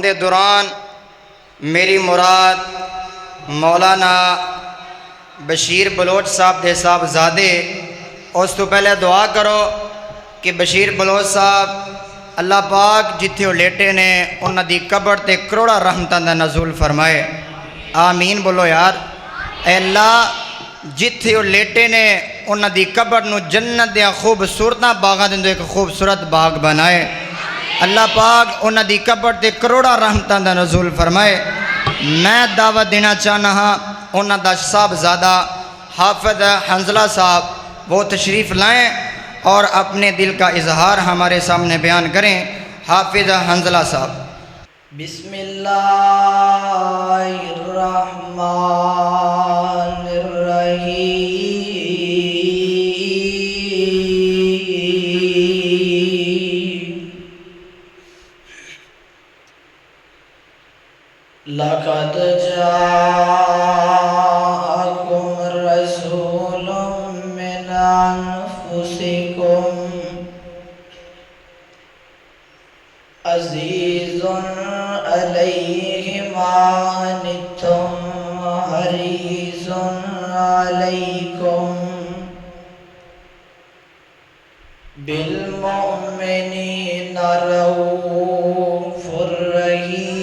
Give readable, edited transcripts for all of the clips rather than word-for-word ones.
دے دوران میری مراد مولانا بشیر بلوچ صاحب دے صاحبزادے، اس تو پہلے دعا کرو کہ بشیر بلوچ صاحب اللہ پاک جتھے وہ لیٹے نے انہاں دی قبر تے کروڑا رحمتاں دا نزول فرمائے، آمین بولو یار۔ اے اللہ جتھے وہ لیٹے نے انہاں دی قبر نو جنت دیا خوبصورتاں باغاں دے ایک خوبصورت باغ بنائے، اللہ پاک انہاں دی قبر تے کروڑا رحمتاں دا نزول فرمائے۔ میں دعوت دینا چاہنا ہاں انہاں دا صاحبزادہ حافظ حنظلہ صاحب، وہ تشریف لائیں اور اپنے دل کا اظہار ہمارے سامنے بیان کریں۔ حافظ حنظلہ صاحب۔ بسم اللہ الرحمن الرحیم۔ لقد جاءکم رسول من انفسکم عزیز علیہ ما عنتم حریص علیکم بالمؤمنین رؤوف رحیم۔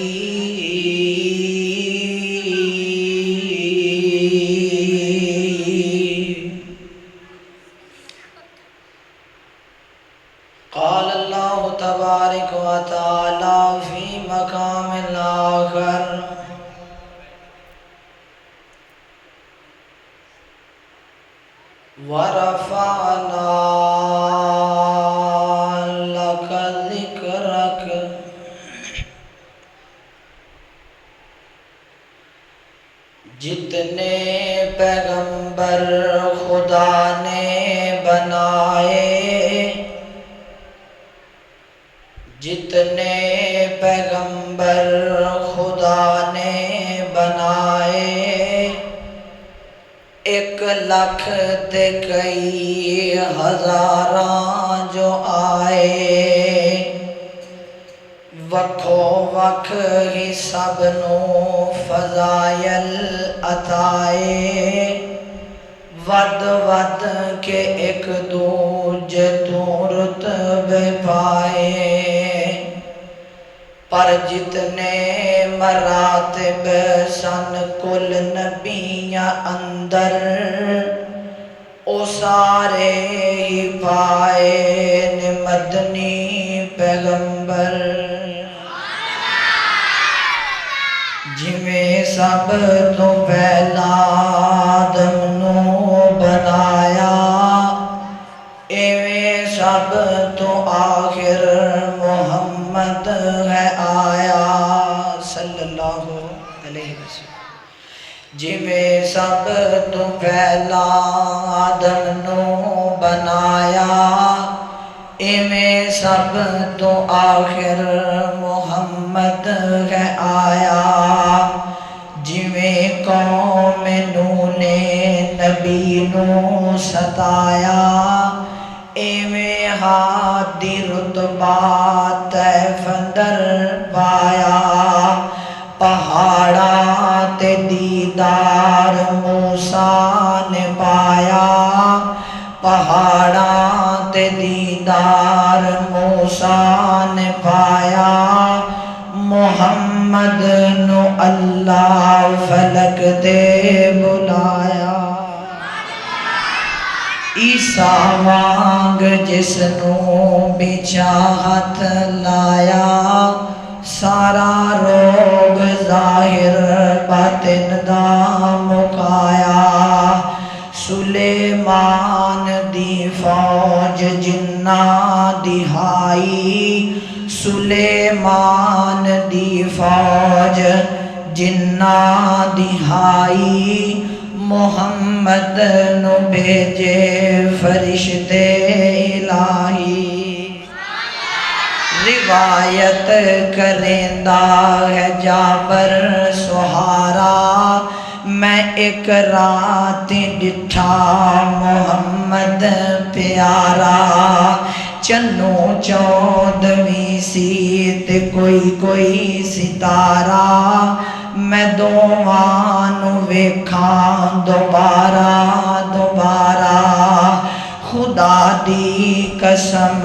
قال اللہ تبارک و تعالی فی مقام آخر وَرَفَعْنَا لَكَ ذِكْرَكَ۔ جتنے پیغمبر خدا نے بنائے، جتنے پیغمبر خدا نے بنائے، 1,00,000 تے کئی ہزاراں جو آئے، وکھو وکھ ہی سب نو فضائل عطائے، ود ود کے ایک دوجے تو رتبے پائے، پر جتنے مراتب سن کل نبیاں اندر، او سارے ہی پائے نے مدنی پیغمبر۔ جویں سب تو پہلا آدم نو بنایا، ایویں سب تو آخر محمد ہے آیا صلی اللہ علیہ وسلم۔ جویں سب تو پہلا آدم نو بنایا، ایویں سب تو آخر محمد ہے آیا۔ جویں قوم نوح نے نبی نو ستایا، ایویں ہادی رتبہ طیف اندر پایا، پہاڑاں تے دیدار موسیٰ نے پایا، پہاڑاں تے دیدار موسیٰ نے پایا، محمد نو اللہ فلک دے بلایا۔ عیسیٰ وانگ جس نو بھی چاہت لایا، سارا روگ ظاہر باطن دا مکایا، سلیمان دی فوج جناں دی ہائی، سلیمان دی فوج جناں دی ہائی، محمد نو بھیجے فرشتے الہی۔ روایت کریندا ہے جابر سہارا، میں ایک رات ڈٹھا محمد پیارا، چنو 14ویں سی تے کوئی ستارہ میں دوواں نو ویکھاں دوبارہ خدا دی قسم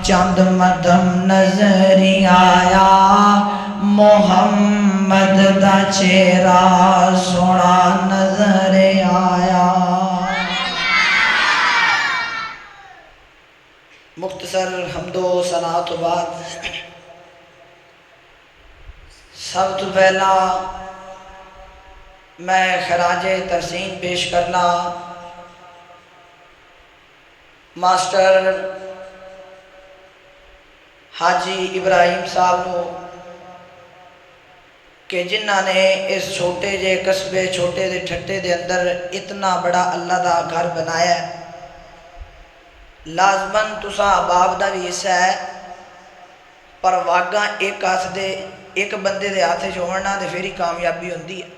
چند مدم نظر آیا محمد دا چہرہ سونا نظر آیا۔ مختصر حمد و ثنا تو بعد سب تو پہلا میں خراج تحسین پیش کرنا ماسٹر حاجی ابراہیم صاحب نو کہ جنہ نے اس چھوٹے جے قصبے چھوٹے دے ٹھٹے دے اندر اتنا بڑا اللہ دا گھر بنایا ہے۔ لازماً تسا باب دا بھی حصہ ہے پر واقعہ ایک بندے دے ہاتھ چھوڑنا تے پھر ہی کامیابی ہوندی ہے۔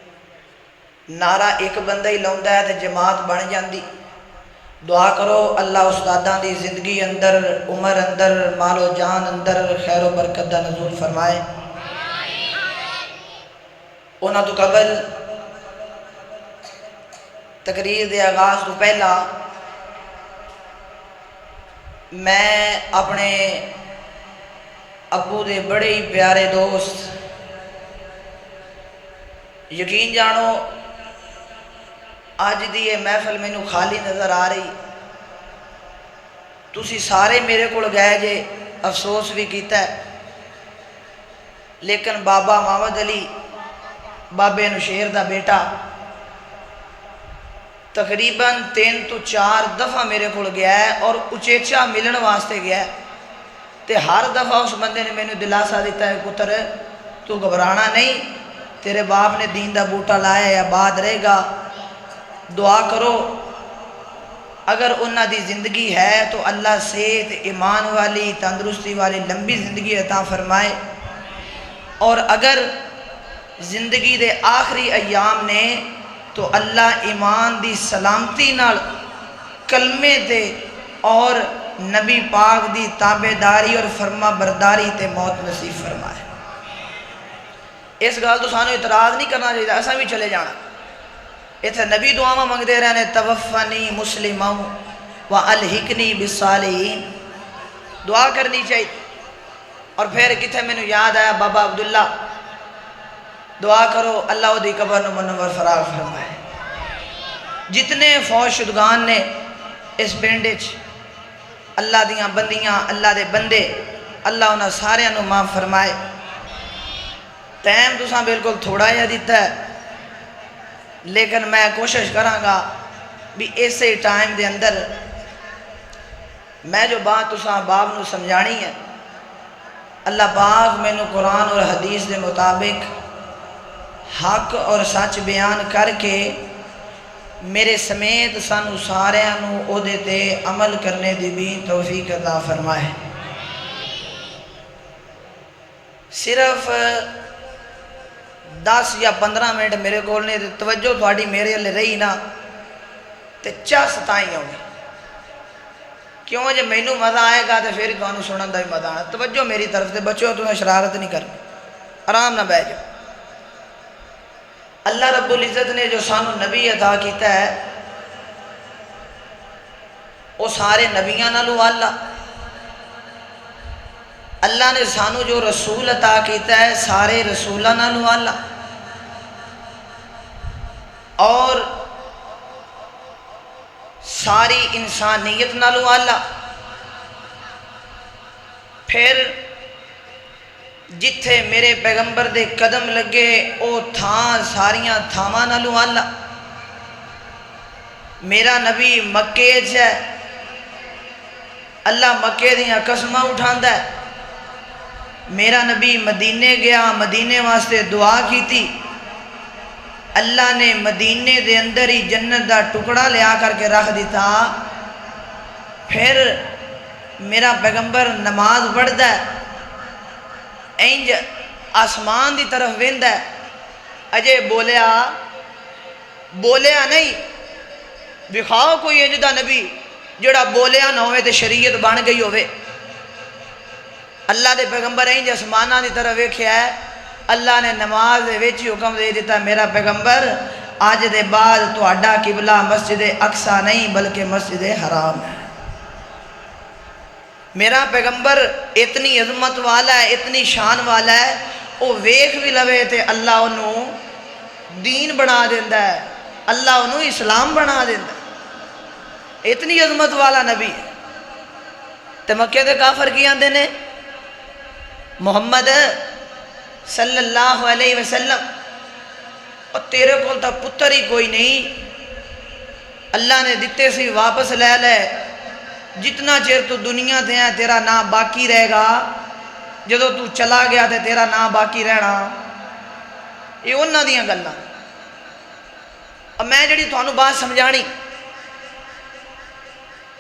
نعرہ ایک بندہ ہی لاؤندا ہے تے جماعت بن جاندی۔ دعا کرو اللہ استاداں دی زندگی اندر عمر اندر مال و جان اندر خیر و برکت دا نزول فرمائے۔ انہاں تو قبل تقریر دے آغاز تو پہلا میں اپنے ابو دے بڑے ہی پیارے دوست یقین جانو آج دی یہ محفل میں نو خالی نظر آ رہی تسی سارے میرے کو گئے جے افسوس بھی کیتا ہے لیکن بابا محمد علی بابے نشیر دا بیٹا تقریباً 3 تو 4 دفعہ میرے کو گیا ہے اور اچیچا ملن واسطے گیا ہے تے ہر دفعہ اس بندے نے میں نے دلاسا دیتا ہے پتر تو گھبرانا نہیں تیرے باپ نے دین دا بوٹا لایا ہے آباد رہے گا دعا کرو اگر انہاں دی زندگی ہے تو اللہ صحت ایمان والی تندرستی والی لمبی زندگی عطا فرمائے اور اگر زندگی دے آخری ایام نے تو اللہ ایمان دی سلامتی نال کلمے تے اور نبی پاک دی تابعداری اور فرما برداری تے موت نصیب فرمائے۔ اس گال تو سانو اعتراض نہیں کرنا چاہیے ایسا بھی چلے جانا اتنے نبی دعاواں منگتے رہنے توفنی مسلماں والحقنی بالصالحین دعا کرنی چاہیے۔ اور پھر کتنے میں یاد آیا بابا عبداللہ دعا کرو اللہ دی قبر نو منور فراغ فرمائے۔ جتنے فوج شدگان نے اس پنڈ اللہ دیاں بندیاں اللہ دے بندے اللہ انہاں سارے نو معاف فرمائے۔ ٹائم تساں بالکل تھوڑا ہی دیتا ہے لیکن میں کوشش کراں گا بھی ایسے ٹائم دے اندر میں جو بات تساں باب نو سمجھانی ہے اللہ پاک میں نو قرآن اور حدیث دے مطابق حق اور سچ بیان کر کے میرے سمیت سانو سارے نو عہدے تے عمل کرنے دی بھی توفیق عطا فرمائے۔ صرف 10 یا 15 منٹ میرے کو نے توجہ تھوڑی میرے لئے رہی نا تے چاہ ستائیں ہوں گے کیوں جب مینوں مزہ آئے گا تو پھر تمہیں سنن دا بھی مزہ آنا توجہ میری طرف سے بچوں تمہیں شرارت نہیں کرنی آرام نہ بیٹھ جاؤ۔ اللہ رب العزت نے جو سانو نبی عطا کیتا ہے وہ سارے نبیاں نالو اللہ نے سانو جو رسول عطا کیتا ہے سارے رسولاں نالو اور ساری انسانیت نالو پھر جتھے میرے پیغمبر دے قدم لگے او تھان ساریاں تھاواں نالو میرا نبی مکے ہے اللہ مکے دیاں قسماں اٹھاندا ہے میرا نبی مدینے گیا مدینے واسطے دعا کی تھی اللہ نے مدینے دے اندر ہی جنت دا ٹکڑا لیا کر کے رکھ دیتا پھر میرا پیغمبر نماز پڑھتا ہے اینج آسمان دی طرف ویندا ہے اجے بولیا نہیں دکھاؤ کوئی انج دا نبی جڑا بولیا نہ ہوئے تے شریعت بن گئی ہوئے اللہ دے پیغمبر ہیں جس آسماناں دی طرف ویکھیا ہے، اللہ نے نماز دے وچ حکم دے دیتا میرا پیغمبر آج دے بعد تہاڈا قبلہ مسجد اقصی نہیں بلکہ مسجد حرام ہے۔ میرا پیغمبر اتنی عظمت والا ہے، اتنی شان والا ہے، وہ ویکھ بھی لوے تے اللہ انہوں دین بنا دیندہ ہے، اللہ انہوں اسلام بنا دیندہ ہے، اتنی عظمت والا نبی ہے۔ تے مکے دے کافر کی آندے نے محمد صلی اللہ علیہ وسلم اور تیرے کول تا پتر ہی کوئی نہیں، اللہ نے دیتے سی واپس لے لے، جتنا چیر تو دنیا تے ہیں تیرا نام باقی رہے گا، جدو تو چلا گیا تے تیرا نام باقی رہنا۔ یہ انہاں دیاں گلاں۔ اب میں جڑی تھانوں بات سمجھانی،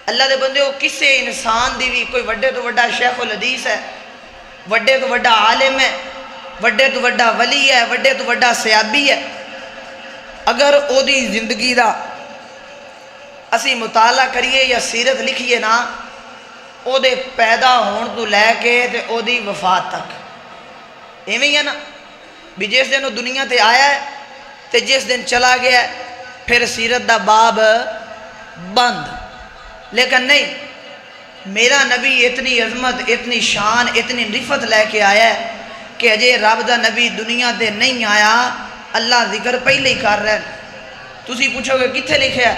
اللہ دے بندے ہو کسے انسان دی بھی کوئی وڈے تو وڈا شیخ الحدیث ہے، وڈے تو وڈا عالم ہے، وڈے تو وڈا ولی ہے، وڈے تو وڈا صحابی ہے، اگر او دی زندگی دا اسی مطالعہ کریے یا سیرت لکھیے نا، او دے پیدا ہون تو لے کے تے او دی وفات تک ایویں ہی ہے نا، بھی جس دن وہ دنیا تے آیا ہے تے جس دن چلا گیا ہے پھر سیرت دا باب بند۔ لیکن نہیں، میرا نبی اتنی عظمت، اتنی شان، اتنی رفت لے کے آیا ہے کہ اجے رب دا نبی دنیا تے نہیں آیا، اللہ ذکر پہلے ہی کر رہے ہیں۔ تسی پوچھو گے کتھے لکھے ہے؟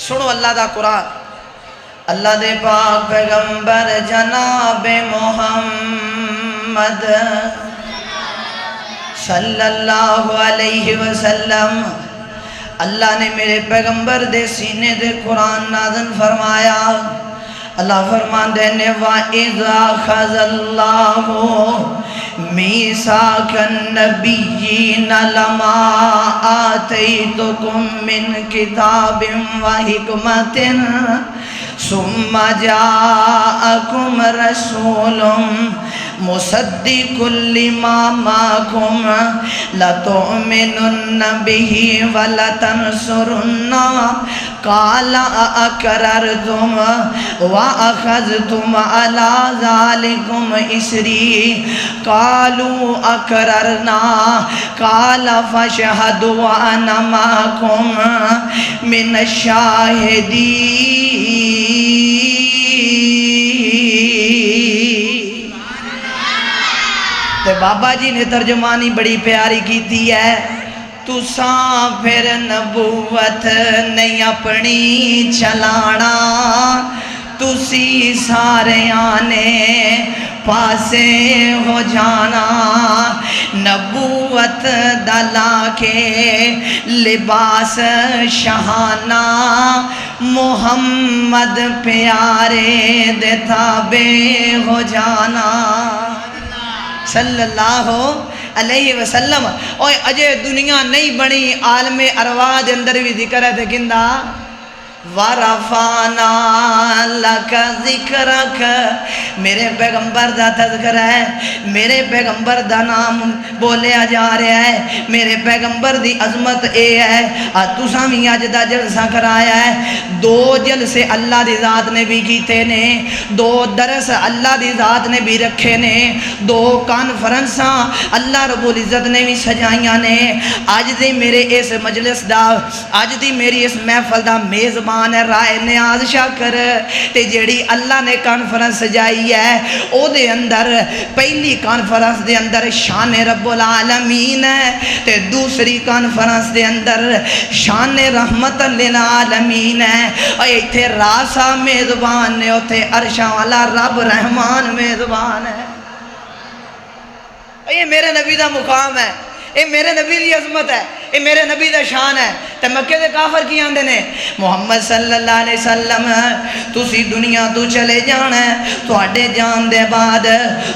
سنو اللہ دا قرآن۔ اللہ دے پاک پیغمبر جناب محمد صلی اللہ علیہ وسلم، اللہ نے میرے پیغمبر دے سینے دے قرآن نازل فرمایا۔ اللہ فرماندے نے وَإِذَا أَخَذَ اللَّهُ مِيثَاقَ النَّبِيِّينَ لَمَا آتَيْتُكُم مِّن كِتَابٍ وَحِكْمَةٍ ثُمَّ جَاءَكُمْ رَسُولٌ مُصَدِّقٌ لِّمَا مَعَكُمْ لَتُؤْمِنُنَّ بِهِ وَلَتَنصُرُنَّهُ قَالَ أَأَقْرَرْتُمْ وَأَخَذْتُمْ عَلَى ذَلِكُمْ إِصْرِي قَالُوا أَقْرَرْنَا قَالَ فَاشْهَدُوا وَأَنَا مَعَكُمْ مِنَ الشَّاهِدِينَ۔ تے بابا جی نے ترجمانی بڑی پیاری کیتی ہے، تُساں پھر نبوت نہیں اپنی چلانا، تُسی سارے آنے پاسے ہو جانا، نبوت دلا کے لباس شہانہ، محمد پیارے دے تابع ہو جانا صلی اللہ علیہ وسلم۔ اور اجے دنیا نہیں بنی، عالم ارواح دے اندر بھی ذکر ہے تے گندہ وَرَفَعْنَا لَكَ ذِكْرَكَ، میرے پیغمبر دا تذکر ہے، میرے پیغمبر دا نام بولیا جا رہا ہے، میرے پیغمبر دی عظمت اے ہے۔ تُساں بھی اج دا جلسہ کرایا ہے، 2 جلسے اللہ دی ذات نے بھی کیتے نے، 2 درس اللہ دی ذات نے بھی رکھے نے، 2 کانفرنساں اللہ رب العزت نے بھی سجائیاں نے۔ آج دی میرے اس مجلس دا، آج دی میری اس محفل دا میزبان ہے رائے نیاز شاکر، تے جیڑی اللہ نے کانفرنس سجائی ہے او دے اندر پہلی کانفرنس دے اندر شان رب العالمین ہے، تے دوسری کانفرنس دے اندر شان رحمت للعالمین ہے۔ اور ایتھے راسا میزبان نے، اوتھے عرشاں والا رب رحمان میزبان ہے۔ یہ میرے نبی دا مقام ہے، یہ میرے نبی دی عظمت ہے، یہ میرے نبی دا شان ہے۔ تے مکے دے کافر کی آندے نے محمد صلی اللہ علیہ وسلم تسی دنیا تو چلے جانا ہے، تواڈے جان دے بعد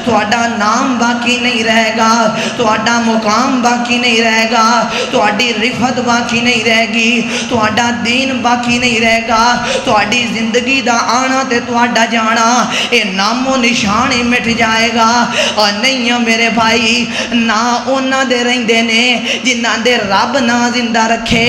تواڈا نام باقی نہیں رہے گا، تواڈا مقام باقی نہیں رہے گا، تواڈی رفت باقی نہیں رہے گی، تواڈا دین باقی نہیں رہے گا، تواڈی زندگی دا آنا تے تواڈا جانا اے نام و نشان ہی مٹ جائے گا۔ اور نہیں میرے بھائی، نہ انہاں دے رہندے نے جنہاں دے رب نہ زندہ رکھے،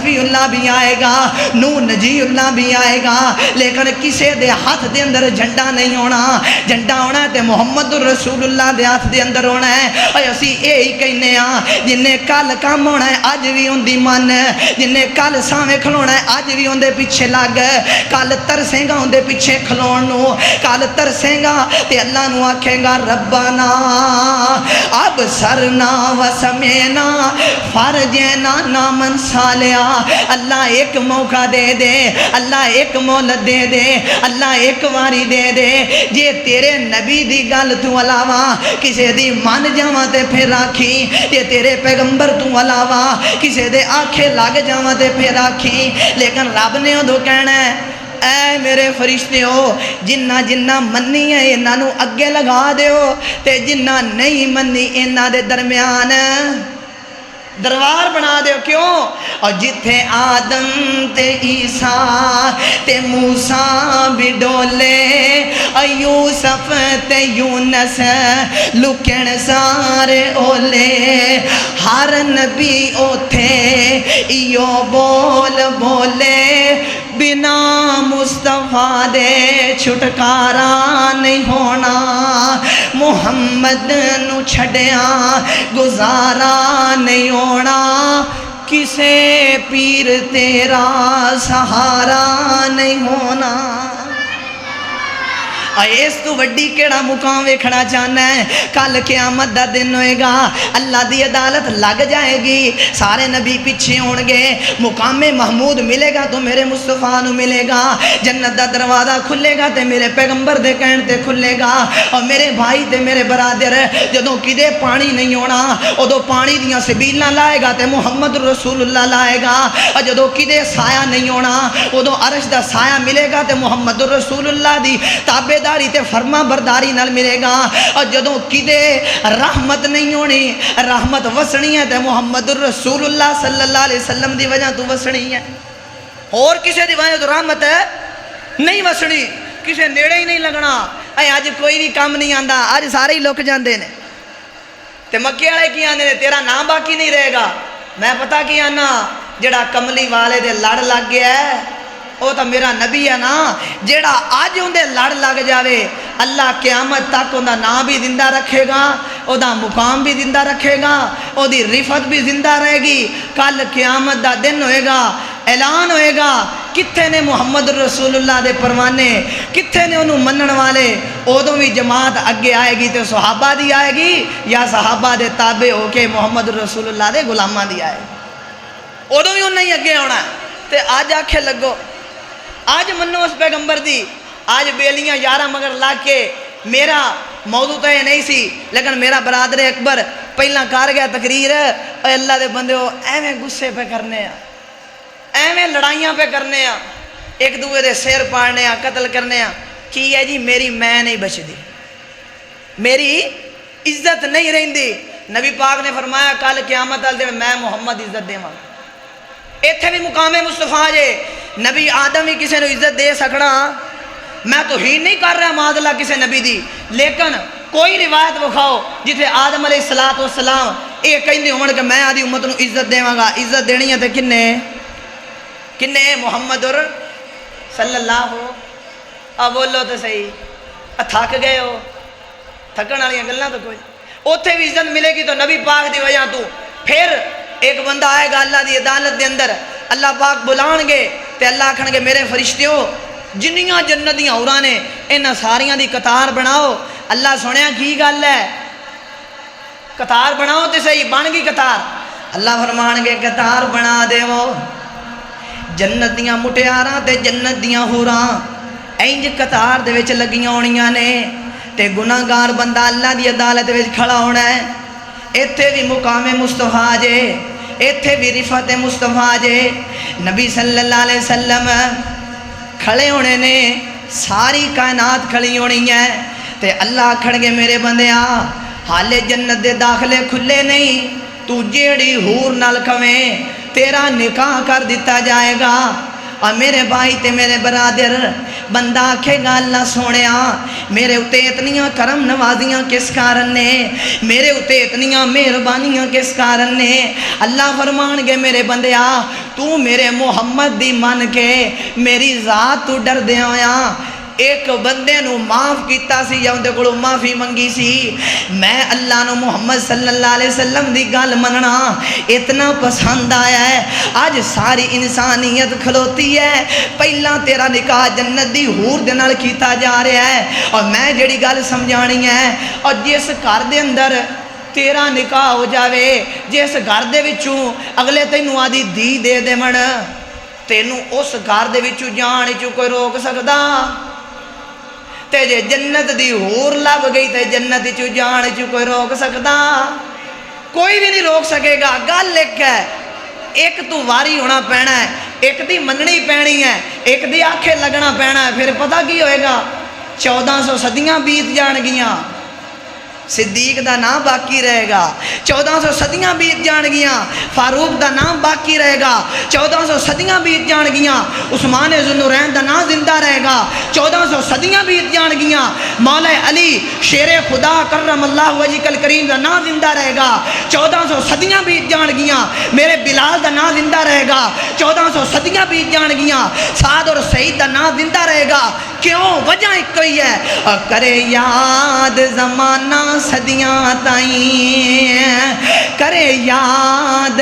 صفی اللہ بھی آئے گا، نو نجی اللہ بھی آئے گا، لیکن کسے دے ہاتھ دے اندر جھنڈا نہیں ہونا۔ جھنڈا ہونا ہے تے محمد رسول اللہ دے ہاتھ دے اندر ہونا ہے۔ اور اسی یہی کہنے ہاں جنہیں کل کام ہونا ہے اج بھی ان دی من، جنہیں کل سامنے کھلونا ہے اج بھی ان دے پیچھے لگ، کل ترسیں گا ان دے پیچھے کھلون نو، کل ترسیں گا تے اللہ نو آکھے گا ربنا اب سرنا و سمینا فرجنا نامن سالیا۔ اللہ ایک موقع دے دے، اللہ ایک مہلت دے دے، اللہ ایک واری دے دے، جے تیرے نبی دی گل تو علاوہ کسے دی مان جاواں تے پھر آکھی، جے تیرے پیغمبر تو علاوہ کسے دے آنکھیں لگ جاواں تے پھر آکھی۔ لیکن رب نے ادو کہنا ہے اے میرے فرشتے ہو جنہ جنہ منی ہے انہاں نو اگے لگا دیو تے جنہ نہیں منی انہاں دے درمیان دروار بنا دیو۔ کیوں؟ اور جتھے آدم تے عیسیٰ تے موسیٰ بھی ڈولے، یوسف تے یونس لکن سارے اولے، ہر نبی اوتھے ایو بول بولے، بنا مصطفیٰ دے چھٹکارا نہیں ہونا، محمد نو چھڑیا گزارا نہیں ہونا، کسے پیر تیرا سہارا نہیں ہونا۔ اس تو وڈی کیڑا مقام ویکھنا چاہنا ہے؟ کل قیامت دا دن ہوئے گا، اللہ دی عدالت لگ جائے گی، سارے نبی پیچھے ہون گے، مقام محمود ملے گا تو میرے مصطفیٰ نو ملے گا، جنت دا دروازہ کھلے گا تے میرے پیغمبر دے کہن تے کھلے گا۔ اور میرے بھائی تے میرے برادر جدوں کدے پانی نہیں ہونا ادو پانی دیاں سبیلاں لائے گا تے محمد رسول اللہ لائے گا، اور جدوں کدے سایہ نہیں ہونا ادو عرش دا سایہ ملے گا تے محمد رسول اللہ دی تابع داری تے فرما برداری نال ملے گا۔ اور جدوں کدے رحمت نہیں ہونی، رحمت وسنی ہے تے محمد رسول اللہ صلی اللہ علیہ وسلم دی وجہ تو وسنی ہے، اور کسے دی وجہ تو رحمت ہے نہیں وسنی، کسے نیڑے ہی نہیں لگنا۔ اے آج کوئی بھی کام نہیں آندا، آج سارے ہی لک جاندے نے تے مکے والے کی آندے نے تیرا نام باقی نہیں رہے گا۔ میں پتہ کی آنا جڑا کملی والے دے لڑ لگ گیا ہے وہ تو میرا نبی ہے نا، جیڑا آج ان دے لڑ لگ جاوے اللہ قیامت تک ان دا نام بھی زندہ رکھے گا، او دا مقام بھی زندہ رکھے گا، او دی رفت بھی زندہ رہے گی۔ کل قیامت دا دن ہوئے گا، اعلان ہوئے گا کتھے نے محمد رسول اللہ دے پروانے، کتھے نے انہوں منن والے۔ ادوں بھی جماعت اگے آئے گی تو صحابہ دی آئے گی یا صحابہ دے تابع ہو کے محمد رسول اللہ دے غلاماں دی آئے گی، ادوں بھی انہیں اگے آنا ہے۔ تے آج آکھے لگو آج منو اس پیغمبر دی، آج بیلیاں یارہ مگر لا کے میرا موضوع تو یہ نہیں سی، لیکن میرا برادر اکبر پہلا کار گیا تقریر، اے اللہ دے بندے ہو ایویں غصے پہ کرنے ہیں، ایویں لڑائیاں پہ کرنے ہیں، ایک دوے دے سیر پاڑنے ہیں، قتل کرنے ہیں۔ کی ہے جی میری میں نہیں بچ دی، میری عزت نہیں رہندی۔ نبی پاک نے فرمایا کل قیامت والے دن میں محمد عزت دیواں، ایتھے بھی مقام مصطفیٰ جے، نبی آدم ہی کسی نے عزت دے سکنا، میں تو ہی نہیں کر رہا معاذ اللہ کسی نبی دی، لیکن کوئی روایت بکھاؤ جتھے آدم علیہ السلام یہ کہندے ہون کہ میں آدھی امت نو عزت دیواں گا۔ عزت دینی ہے تے کنے محمد صلی اللہ ہو، اب بولو تو صحیح، تھک گئے ہو، تھکن والی گلاں تو کوئی، اوتھے بھی عزت ملے گی تو نبی پاک دی وجہ تو۔ پھر ایک بندہ آئے گا اللہ دی عدالت دے اندر، اللہ پاک بلان گے تے اللہ آکھن گے میرے فرشتیو جنیاں جنتیاں ہوراں نے انہاں ساریاں دی قطار بناؤ۔ اللہ سنیا کی گل ہے، قطار بناؤ تے صحیح، بن گئی قطار۔ اللہ فرمان گے قطار بنا دیو، جنت دیاں مٹیاراں تے جنت دیاں ہوراں اینج قطار دے وچ لگیاں ہونیاں نے، تے گناہگار بندہ اللہ دی عدالت وچ کھڑا ہونا ہے۔ ایتھے بھی مقام مصطفیٰ جے، ایتھے بھی رفعت مصطفیٰ جے۔ نبی صلی اللہ علیہ وسلم کھڑے ہونے نے، ساری کائنات کھڑی ہونی ہے، تے اللہ آکھن گے میرے بندیاں حالے جنت دے داخلے کھلے نہیں، تو جیڑی حور نال کھویں تیرا نکاح کر دیتا جائے گا۔ اور میرے بھائی تے میرے برادر بندہ آکھے گا اللہ سونیا میرے اتے اتنیاں کرم نوازیاں کس کارن نے، میرے اتے اتنیاں مہربانیاں کس کارن نے؟ اللہ فرمان گے میرے بندیا تو میرے محمد دی من کے میری ذات تو ڈر دے آیا، ایک بندے نو معاف کیتا سی یا اندے کولوں معافی منگی سی، میں اللہ نو محمد صلی اللہ علیہ وسلم دی گل مننا اتنا پسند آیا ہے، آج ساری انسانیت کھلوتی ہے، پہلا تیرا نکاح جنت دی حور دے نال کیتا جا رہا ہے، اور میں جڑی گل سمجھانی ہے، اور جس گھر دے اندر تیرا نکاح ہو جاوے، جس گھر دے وچوں اگلے تینوں آدھی دی دے دے من، تینوں اس گھر دے وچوں جان وچوں کوئی روک سکدا؟ تے جے جنت دی حور لب گئی تے جنت وچوں جان وچوں کوئی روک سکدا؟ کوئی بھی نہیں روک سکے گا۔ گل ایک ہے، ایک تو واری ہونا پینا ہے، ایک دی مننی پینی ہے، ایک دی آنکھیں لگنا پینا ہے، پھر پتہ کی ہوئے گا؟ 1400 صدیاں بیت جان گیاں، صدیق دا نام باقی رہے گا، 1400 صدیاں بیت جان گیاں، فاروق دا نام باقی رہے گا، 1400 صدیاں بیت جان گیاں، عثمان ذوالنورین دا نام زندہ رہے گا، 1400 صدیاں بیت جان گیاں، مولا علی شیر خدا کرم اللہ وجہہ الکریم دا نام زندہ رہے گا، 1400 صدیاں بیت جان گیاں، میرے بلال دا نام زندہ رہے گا، 1400 صدیاں بیت جان گیاں، سعد اور سعید دا نام زندہ رہے گا۔ کیوں؟ وجہ ایک ہی ہے، کرے یاد زمانہ صدیاں تائیں، کرے یاد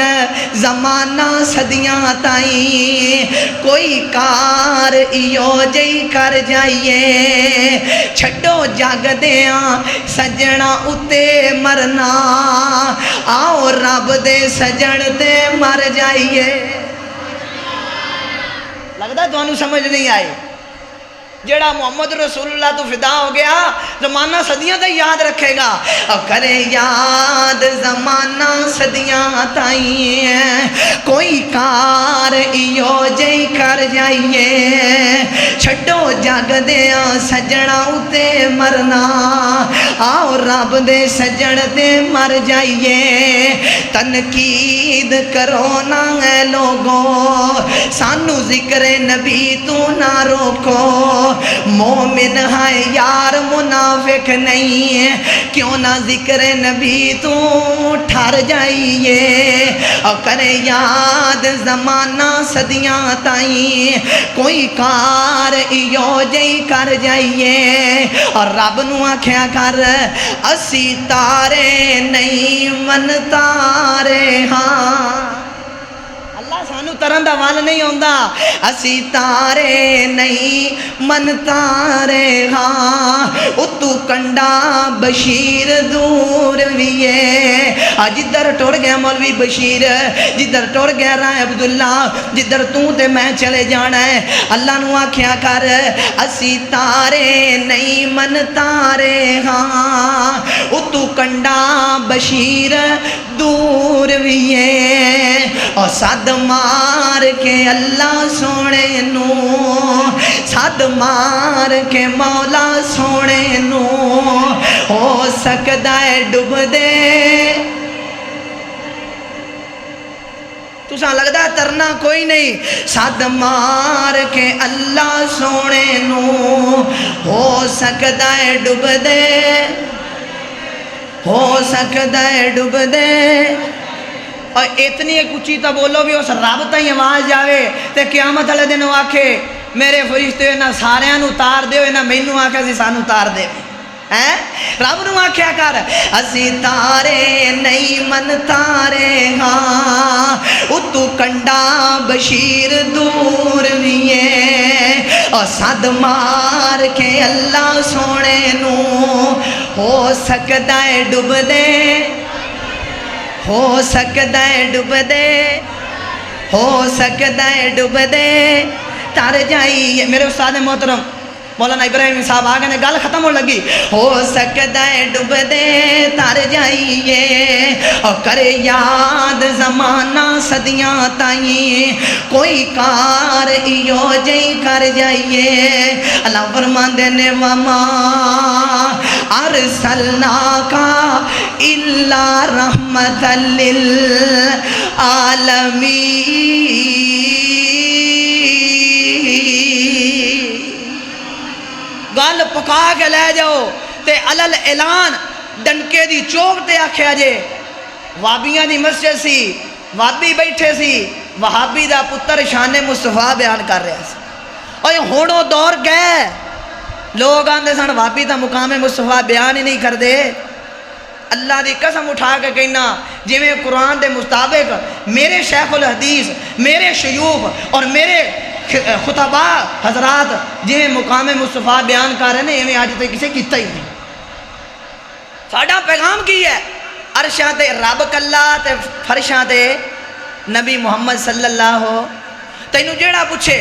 زمانہ صدیاں تائیں، کوئی کار ایو جئی کر جائیے، چھڈو جگ دیاں سجنا اتے مرنا، آؤ رب دے سجن تے مر جائیے۔ لگتا ہے تمہیں سمجھ نہیں آئی؟ جیڑا محمد رسول اللہ تو فدا ہو گیا زمانہ صدیاں تے یاد رکھے گا، کرے یاد زمانہ صدیاں تائیں، کوئی کار ایو جئی کر جائیے، چھڈو جگ دیاں سجنا اتے مرنا، آؤ رب دے سجن تے مر جائیے۔ تنقید کرو نہ اے لوگو، سانو ذکر نبی تو نہ روکو، مومن ہے یار منافق نہیں، کیوں نہ ذکر نبی تو ٹھر جائیے، اور کرے یاد زمانہ صدیاں تائیں، کوئی کار ایو جئی کر جائیے، اور رب نو آکھیا کر اسی تارے نہیں من تارے ہاں، اللہ سانو ترن دا وال نہیں ہوندا، اسی تارے نہیں من تارے ہاں، اتو کنڈا بشیر دور ویے، جدھر ٹر گیا مولوی بشیر، جدھر ٹر گیا رائے عبداللہ، جدھر تو تے میں چلے جانا ہے، اللہ نو آکھیا کر اسی تارے نہیں من تارے ہاں، اتو کنڈا بشیر دور ویے، اور صد مار کے اللہ سونے نو، صد مار کے مولا سونے نو، ہو سکدا ہے ڈب دے، تساں لگدا ہے ترنا کوئی نہیں، صد مار کے اللہ سونے نو، ہو سکدا ہے ڈب دے، ہو سکدا ہے ڈب دے، اور اتنی ایک اچھی تا بولو بھی اس رب تائیں آواز جاوے تے قیامت والے دن آکھے میرے فرشتے نہ ساریاں نو تار دے نہ مینوں آکھے سی سانو تار دے، رب نو آکھیا کر اسی تارے نہیں من تارے ہاں، اتو کنڈا بشیر دور ویے، اور صد مار کے اللہ سونے نو، ہو سکدا ہے ڈب دے، ہو سکدا ہے ڈب دے، ہو سکدا ہے ڈب دے، تر جائیے۔ میرے استاد محترم مولانا ابراہیم صاحب آگے نے گل ختم ہو لگی، ہو سکدا ہے ڈب دے تر جائیے، اور کرے یاد زمانہ صدیاں تائیں، کوئی کار ایو جئی کر جائیے۔ اللہ فرماندے نے وما ارسلناک الا رحمت للعالمین، گل پکا کے لے جاؤ تے علل اعلان ڈنکے دی چوک تے آکھیا جے وابیاں دی مسجد سی وابی بیٹھے سی وہابی دا پتر شان مصطفیٰ بیان کر رہا سی اور ہن وہ دور گئے لوگ آندے سن وابی دا مقام مصطفیٰ بیان ہی نہیں کر دے اللہ دی قسم اٹھا کے کہنا جی میں قرآن دے مطابق میرے شیخ الحدیث میرے شیوخ اور میرے خطبہ حضرات جی میں مقام مصطفیٰ بیان کر رہے ہیں میں آج تک کسے کیتا ہی نہیں ساڑھا پیغام کی ہے عرشاں تے رب کلا تے فرشاں تے نبی محمد صلی اللہ ہو تینوں جیڑا پوچھے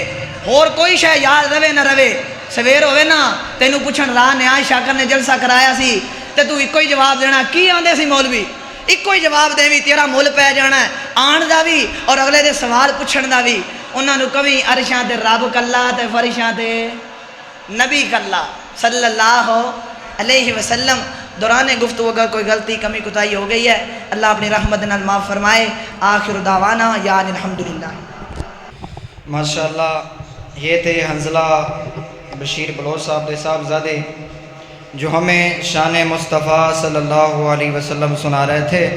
اور کوئی شے یاد رہے نہ رہے سویر ہوئے نا تینوں پوچھن راہ نیاز شاکر نے جلسہ کرایا سی تے تو ایک کوئی جواب دینا کی آندے سی مولوی ایک کوئی جواب دے بھی تیرا مول پہ جانا ہے آن دا بھی اور اگلے دے سوال پوچھن دا بھی انہاں نو کبھی عرشاں تے رب کلا تے فرشاں تے نبی کلا صلی اللہ علیہ وسلم دوران گفتگو اگر کوئی غلطی کمی کوتاہی ہو گئی ہے اللہ اپنی رحمت نال معاف فرمائے آخر دعوانا یعنی الحمدللہ ماشاءاللہ یہ تھے حنزلہ بشیر بلوچ صاحب دے صاحبزادے جو ہمیں شان مصطفیٰ صلی اللہ علیہ وسلم سنا رہے تھے